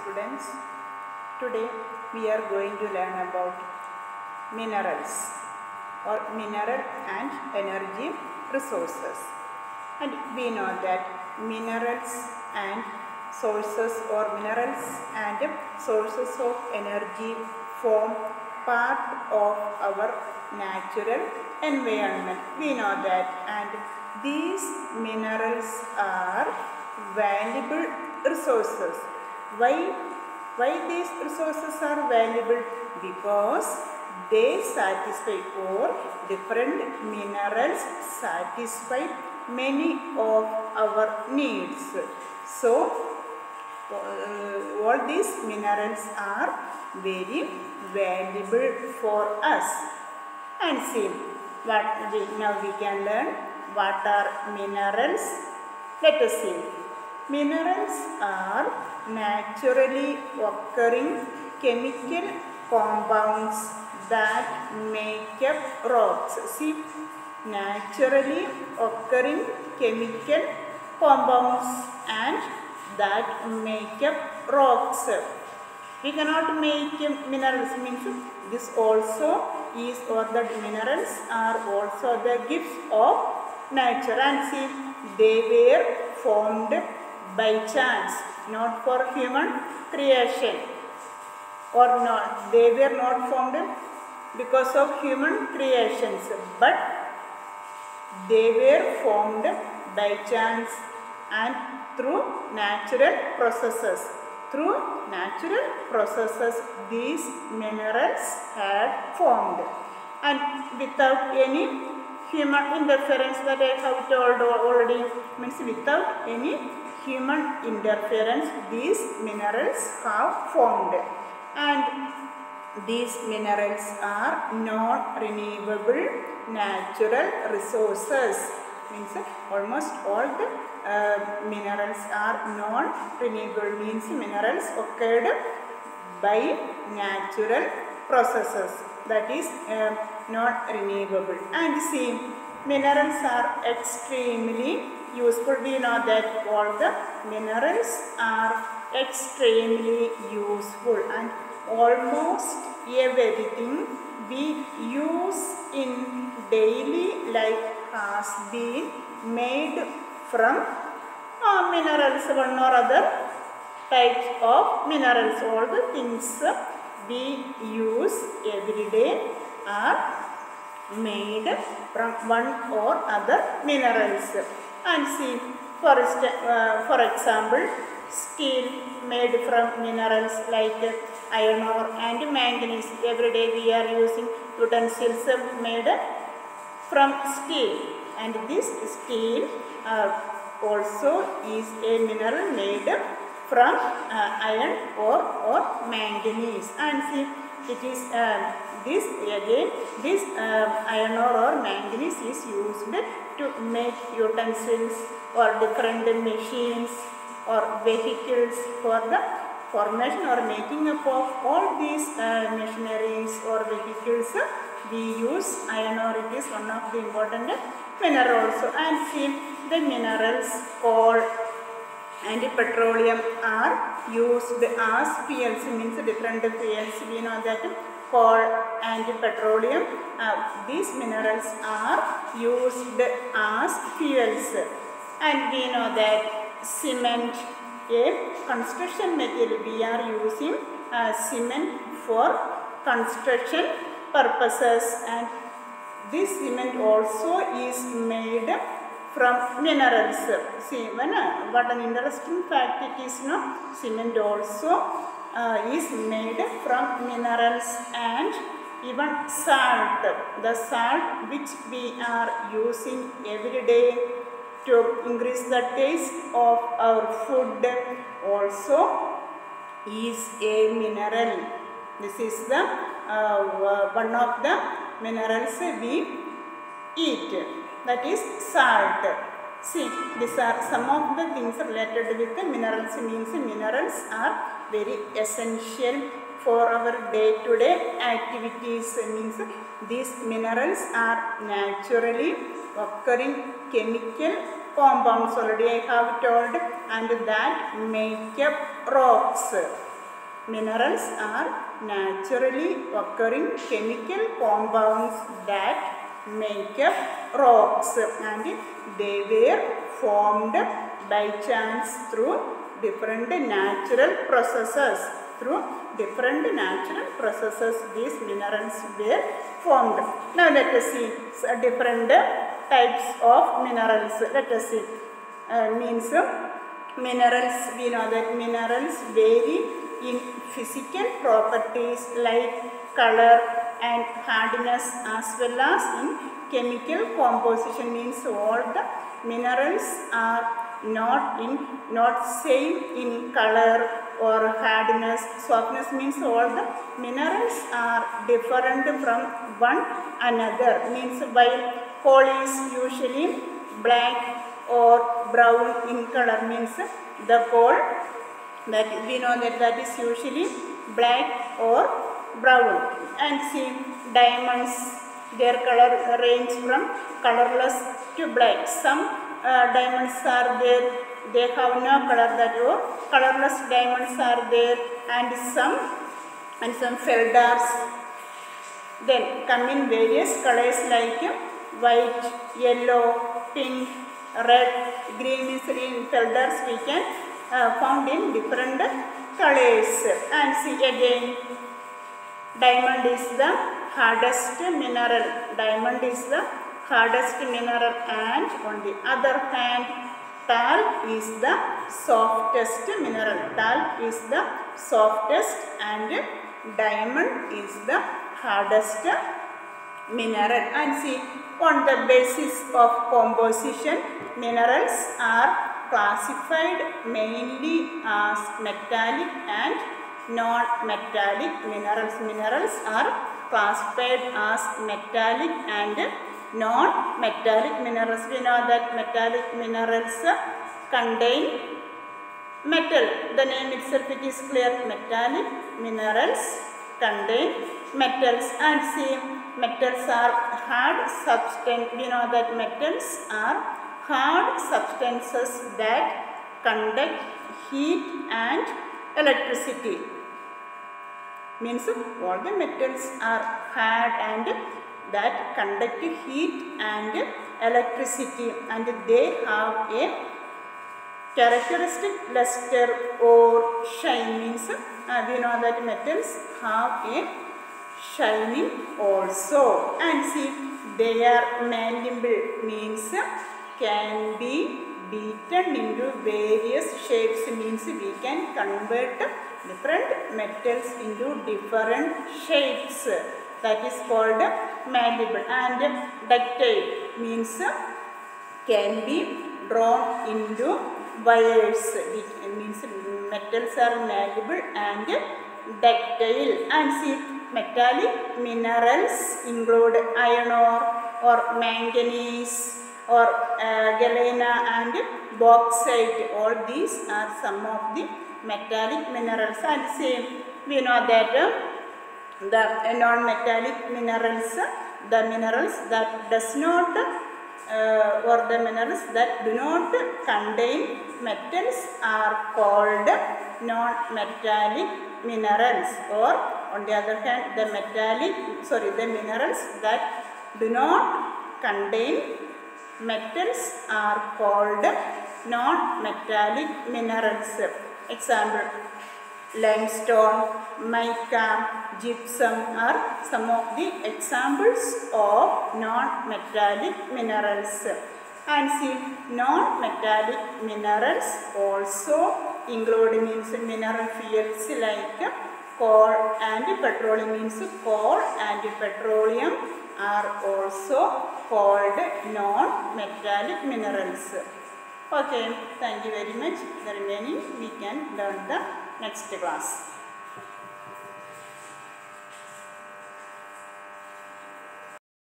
students. Today we are going to learn about minerals or mineral and energy resources. And we know that minerals and sources or minerals and sources of energy form part of our natural environment. We know that, and these minerals are valuable resources. Why these resources are valuable? Because they satisfy, or different minerals satisfy many of our needs. So all these minerals are very valuable for us. And see, now we can learn what are minerals. Let us see. Minerals are naturally occurring chemical compounds that make up rocks. See, naturally occurring chemical compounds and that make up rocks. We cannot make minerals, means this also is, or the minerals are also the gifts of nature. And see, they were formed by chance, not for human creation, or not. They were not formed because of human creations, but they were formed by chance and through natural processes. Through natural processes, these minerals had formed, and without any human interference, that I have told already, means without any human interference, these minerals have formed. And these minerals are non-renewable natural resources. Means almost all the minerals are non-renewable, means minerals occurred by natural processes, that is not renewable. And see, minerals are extremely useful. We know that all the minerals are extremely useful, and almost everything we use in daily life has been made from minerals, one or other types of minerals. All the things we use every day are made from one or other minerals. And see, for example, steel made from minerals like iron ore and manganese. Every day we are using utensils made from steel, and this steel also is a mineral made from iron ore or manganese. And see, it is this iron ore or manganese is used to make utensils or different machines or vehicles. For the formation or making up of all these machineries or vehicles, we use iron ore. It is one of the important mineral also. And see, the minerals, coal and petroleum are used as fuels, means different fuels. We know that coal and petroleum, these minerals are used as fuels. And we know that cement, a construction material, we are using cement for construction purposes, and this cement also is made from minerals. See, what an interesting fact it is, no? Cement also is made from minerals. And even salt, the salt which we are using every day to increase the taste of our food, also is a mineral. This is the one of the minerals we eat, that is salt. See, these are some of the things related with the minerals. Means minerals are very essential for our day-to-day activities. Means these minerals are naturally occurring chemical compounds. Already I have told and that make up rocks. Minerals are naturally occurring chemical compounds that make up rocks, and they were formed by chance through different natural processes. These minerals were formed. Now let us see different types of minerals. Let us see. Minerals, we know that minerals vary in physical properties like color and hardness, as well as in chemical composition. Means all the minerals are not same in color or hardness. Softness means all the minerals are different from one another. Means while coal is usually black or brown in color, means the coal that we know that is usually black or brown. And see, diamonds, their color range from colorless to black. Some diamonds are there, they have no color, that or colorless diamonds are there, and some feldars then come in various colors like white, yellow, pink, red, green. In feldars we can found in different colors. And see again, diamond is the hardest mineral. And on the other hand, talc is the softest mineral. And diamond is the hardest mineral. And see, on the basis of composition, minerals are classified mainly as metallic and non-metallic minerals. Minerals are classified as metallic and non-metallic minerals. We know that metallic minerals contain metal. The name itself, it is clear. Metallic minerals contain metals. And see, metals are hard substance. We know that metals are hard substances that conduct heat and electricity. Means all the metals are hard and that conduct heat and electricity, and they have a characteristic luster or shine. Means we know that metals have a shining also. And see, they are malleable. Means can be beaten into various shapes. Means we can convert different metals into different shapes. That is called malleable. And ductile means can be drawn into wires. It means metals are malleable and ductile. And see, metallic minerals include iron ore or manganese or galena and bauxite. All these are some of the metallic minerals. And same, we know that the non-metallic minerals, the minerals that does not or the minerals that do not contain metals are called non-metallic minerals. Or on the other hand, the minerals that do not contain metals are called non-metallic minerals. Example, limestone, mica, gypsum are some of the examples of non-metallic minerals. And see, non-metallic minerals also include mineral fuels like coal and petroleum. Means coal and petroleum are also called non-metallic minerals. Okay, thank you very much. The remaining we can learn the next class.